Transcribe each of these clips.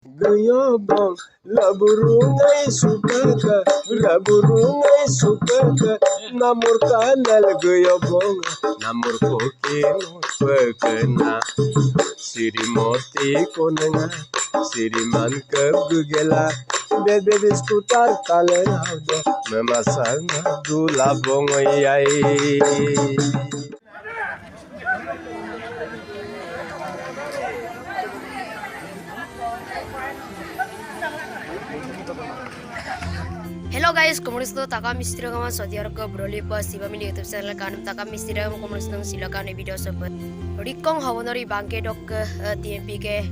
Gayabang laburungai sukaka namur kanal gayabong namur kokino pekena sirimoti konenga siriman kebugela bebe skutar kalenaudo memasanga dulabong yai. Hello guys, komunisto taka mistri kama Saudi Arab Broly pas tiba mini YouTube channel kanum taka mistri kama komunisto silakan video sebut. Rikong hawonori bangke dok TMP ke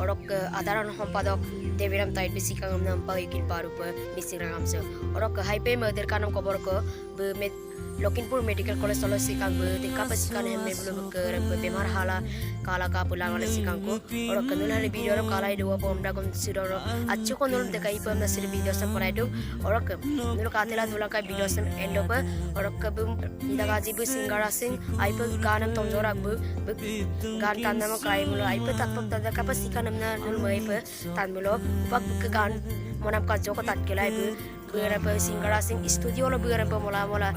orok adaran hompadok Deviram tait bisi kangam nampa ikin paru pe mistri kama se. Orok hype mother kanam kobor ko be met Lokinpur Medical College solo sikang be tingka pasikan hemme belum ke bemar hala kala ka pulang oleh sikang ko और कन्नूल हले video रो काला इडो वो हमरा कम सिरो रो अच्छो कन्नूल देखाई पर हमने सिर्फ video सब कराई दो और कन्नूल कातेला दुला का वीडियो सब एंड पर और कब इधर गाजी बु सिंगारा सिंग आई पर गानम तुम जोरा बु गान तान नमक काई मुलो आई पर तत्व तत्व का pasikan हमने नुल मई पर तान मुलो पक के गान मोनम का जो को तात के लाई बु पर सिंगारा सिंग स्टूडियो लो बु पर मोला मोला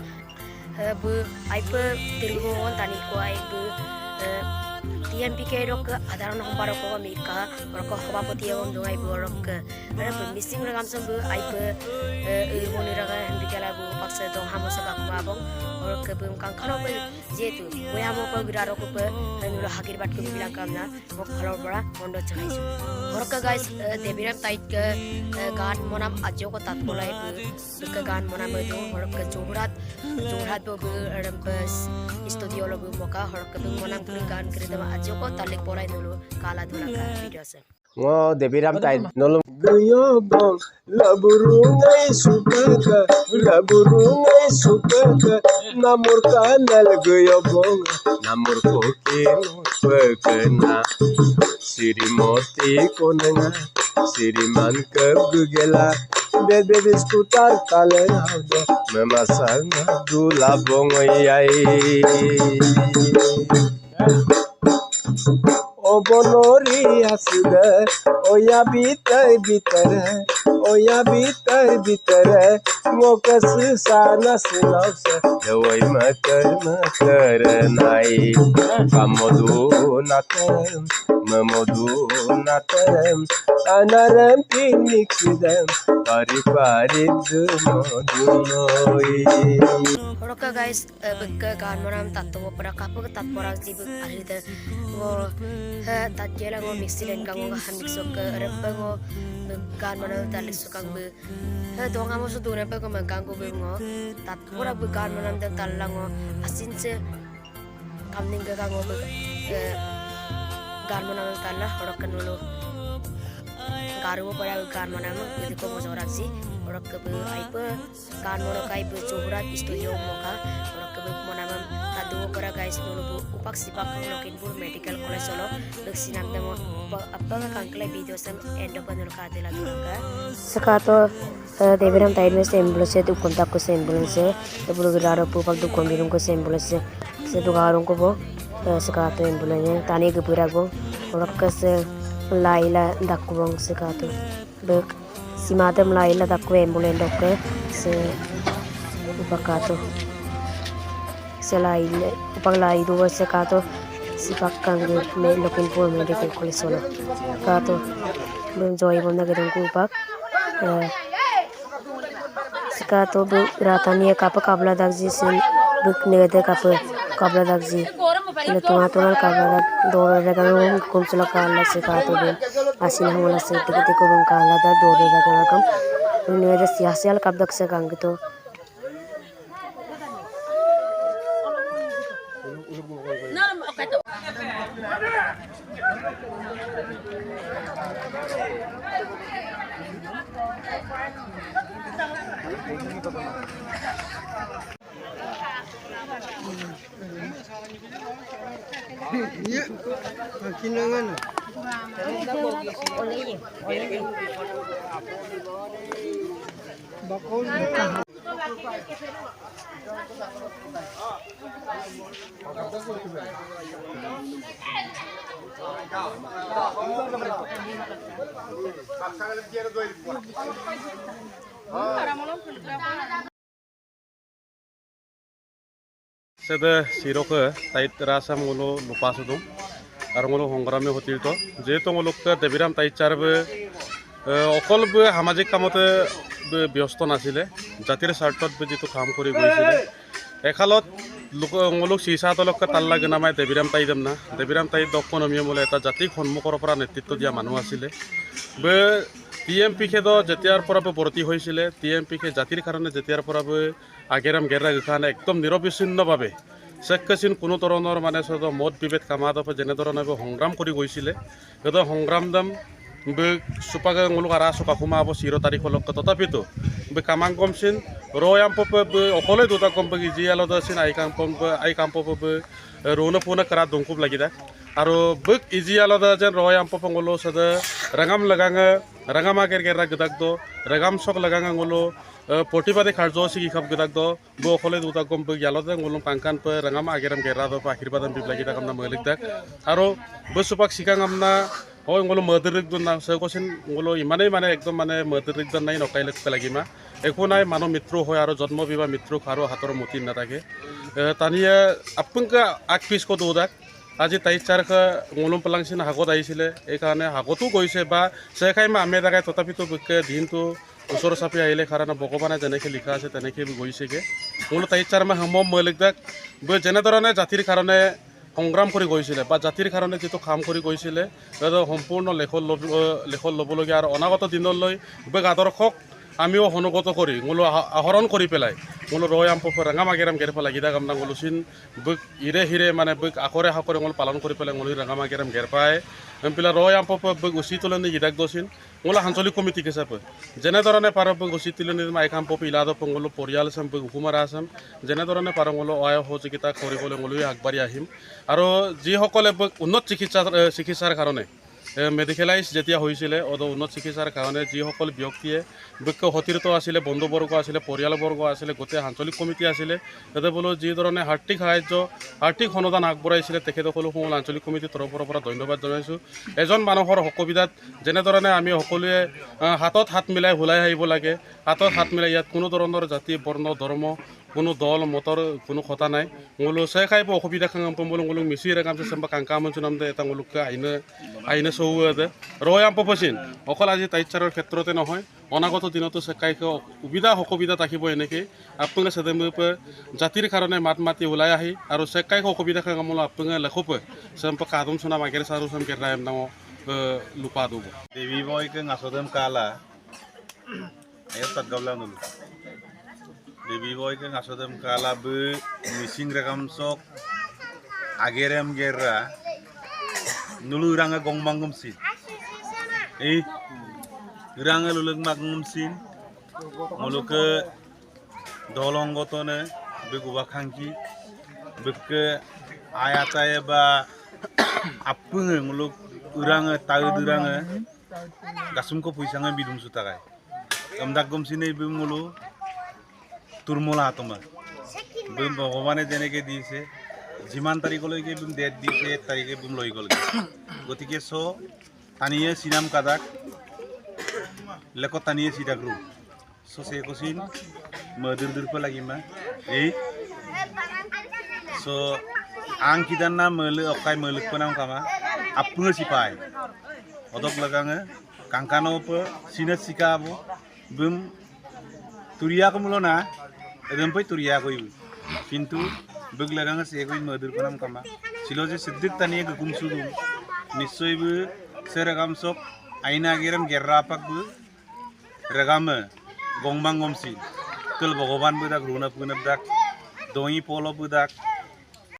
bu aipe tirungon tani ko aipe TMP ke rok adaran hombaro ko mika rok hoba poti on do aipe rok ara missing ragam sam bu aipe moni raga hembikala bu paksa do hamosa ka kuma bong rok bum kang khalo bu jetu boya mo ko gidaro ko pe nula hakir bat ko bilang kamna mo khalo bra mondo chai su rok guys debiram tait ke gan monam ajo ko tat bolai bu ke gan monam do rok jorat bu rempes studio lo bu moka rok bu monam puri gan kredama ajo ko talik bolai dulu kala dula ka video se ngo debiram tait nolom gayabang laburungai sukaka namur kanal gayabong namur kokino pekena sirimoti konenga siriman kebugela bebe skutar kalenaudo memasanga dulabong yai. Obonori asuda oya bitar ngokas sana sinausa dawai matar nai kamodu nataram anaram piniksidam pari dumodunoi. Oke guys, beka kan monam tato pada kapu tat porang jibu alida ngo tat jela ngo mixilin kang ngo han mixo ke rempe ngo kan monam talik sukang be donga mo su dune pe ko mangkang ko be ngo tat pura be kan monam dan talang ngo asin se kamning ke kang ngo be kan monam talla horokan dulu garu pada kan monam itu ko mo soraksi orang kebe aipe kan mono kai be cohurat studio moka orang kebe monamam tadu kara guys dulu bu upak sipak Lokinpur Medical College solo beksinam demo apa kangkle video sem endo panul ka dela duranga sakato deviram taid me ambulance se dukom tak ko ambulance se bulu garo pupak dukom birum ko ambulance se dugaron ko bo sakato ambulance tani ke pura go orang kes laila dakubong sakato bek si madam laila dakku ambulance dokter se upakato se laila upaglai do se kato si pakkang me Lokinpur Medical College solo kato bum joy bonna gedung ku upak se kato bu ratani kapa kabla dagji se buk negade kapa kabla dagji le tungal kabla dag dore dagang kum sula kala se kato bu asin hola se tikete ko bum kala da dore dagang kam negade siasial kabdak se kang to Iya, kinangan. Bakol. Sebe siroke tait rasa mulu lupa sudu, armulu hongrame hotil to. Jeto mulu ke debiram tait carbe, okol be hamajik kamote be bioston asile, jatir sartot be jitu kam kori goisile. Ekalot mulu sisa tolok ke talla gena mai debiram tait demna, debiram tait dokonomi mulu eta jati khonmukor opora netitto dia manu asile. Be TMP ke do jetiar pora be borti hoisile, TMP ke jatir karone jetiar pora be আগেরাম গেরা গখানে একদম নিৰবিচ্ছিন্নভাৱে চেককাচিন কোনো ধৰণৰ মানে মদ বিভেদ কামাত যেনে ধৰণে সংগ্ৰাম কৰি গৈছিলে সেইটো সংগ্ৰাম দাম চুপাকে মূলক আৰা চকা সোমাব 13 তাৰিখলৈকে তথাপিতো কামাং কমচিন ৰয়াম পপ অকলে দুটা কম যি আলাদা আছিল আই কাম পপ ৰৌনে পুনে কৰা দংকুব লাগি দা আৰু বক ইজি আলাদা যেন ৰয়াম pop ngolo sada rangam laganga rangama gergera gedak do ragam sok laganga ngolo Portibade Karjo Siki Kap Gidagdo, Bokole Duta Gombo Yalota, Golum Pankan, Rangama Ageram Gerado, Hirbadan Biblagita Gamna Melik, Aro, Busupak Sikangamna, or Ngolo Murderik Duna, Sercosin, Ngolo Imane Mane, Ectomane, Murderik the Nine of Kailak Pelagima, Ekonai, Mano Mitro, Hoyaro, Jotmo Viva Mitro, Karo, Hatoro Mutin Natake, Tania Apunka Akpisco Dudak. আজি তাই চারকা ngolum pelangsin hagot আইছিলে এই কারণে হাগতো গৈছে বা সেখাইমা আমি দাগাই তথাপিতো বকে দিনটো ওচৰ চাপি আহিলে কাৰণ ভগৱানে যেনেকৈ লিখা আছে তেনেকৈ গৈছেগে মূল তাই চাৰমা হম মলিকদাক যেনে ধৰণে জাতিৰ কাৰণে সংগ্ৰাম কৰি গৈছিলে বা জাতিৰ কাৰণে যেটো কাম কৰি গৈছিলে সেইটো সম্পূৰ্ণ লেখত ল'বলগীয়া আৰু অনাগত দিনলৈ আদৰ্শক আমিও অনুগত কৰি মূল আহৰণ কৰি পেলাই মূল ৰয়াম পপ ৰাঙামাগেৰাম গেৰফা লাগিদা কামনা গলুচিন বক ইৰে হিৰে মানে বক আকৰে হাকৰে মূল পালন কৰি পেলাই মূল ৰাঙামাগেৰাম গেৰপায় এমপিলা ৰয়াম পপ বক উচিতলনি গিদাক দছিন মূল আঞ্চলিক কমিটি হিচাপে যেনে ধৰণে পাৰ বক উচিতলনি আইকাম পপ ইলাদ পংগল পৰিয়াল চাম বক হুকুমাৰা আছাম যেনে ধৰণে পাৰ মূল অয় সহযোগিতা কৰিবলৈ মূল আগবাঢ়ি আহিম আৰু যিসকলে বক উন্নত চিকিৎসাৰ কাৰণে মেডিকেলাইজ যেতিয়া হৈছিলে উন্নত চিকিৎসাৰ কাৰণে যিসকল ব্যক্তিয়ে বৃক্ষ সতীৰ্থ আছিলে বন্ধুবৰ্গ আছিলে পৰিয়ালবৰ্গ আছিলে গোটেই আঞ্চলিক কমিটি আছিলে তাতে বোলো যি ধৰণে আৰ্থিক সাহায্য আৰ্থিক অনুদান আগবঢ়াইছিলে তেখেতসকলক সমূহ আঞ্চলিক কমিটিৰ তৰফৰ পৰা ধন্যবাদ জনাইছোঁ এজন মানুহৰ অসুবিধাত যেনে ধৰণে আমি সকলোৱে হাতত হাত মিলাই ভুলাই আহিব লাগে হাতত হাত মিলাই ইয়াত কোনো ধৰণৰ জাতি বৰ্ণ ধৰ্ম কোনো দল মতৰ কোনো কথা নাই মূলো চেখাইব অসুবিধা খাঙাম পম্বল মূলক মিচি ৰেগামছে চেম্বা কাংকামন চুনামদে এটা মূলকে আইনে চৌদে ৰয়াম পপচিন অকল আজি তাইচাৰৰ ক্ষেত্ৰতে নহয় অনাগত দিনতো চেকাইকে সুবিধা অসুবিধা থাকিব এনেকৈ আপোনালোকে চেদেমপে জাতিৰ কাৰণে মাত মাতি ওলাই আহি আৰু চেকাইকে অসুবিধা খাঙামল আপোনালোকে লেখপে চেম্পা কাদম চুনা মাগেৰে চাৰু চেম কেৰাইম নাম লুপা দুব দেবী বয়কে নাচদম কালা আyo tatgabla nul debi boy ke ngasodem kala be mising rekam sok agerem gerra nulu ranga gong mangum sin ranga lulung mangum sin mulu ke dolong gotone be guba khangki be ke ayataya ba apung mulu ranga tahu ranga gasum ko puisanga bidum sutakai আমদাক গমছিনে বিম মূলো তুরমলা আতমা beam ভগবানে যেনেকে দিয়েছে যিমান তারিখলৈকে beam date দিয়েছে 1 তারিখে বিম লৈ গ'ল গতিকে সো তানিয়ে সিনাম কাদাক লেক তানিয়ে সিদাগ্রু সো সে কসিন মদুর দুরপ লাগিমা এই সো আং কিদান না মলে অকাই মলক পনাম কামা আপুঙে সিপাই অদক লাগাঙে কাংকানো প সিনে সিকাবো bum turia kumulona rempai turia koi kintu beglaranga se koi madur panam kama silo je siddik taniye gum sudum nissoy bu seragam sok aina geram gerra pak bu ragam gongbang gomsi tul bhagwan budak runa punab dak doi polo budak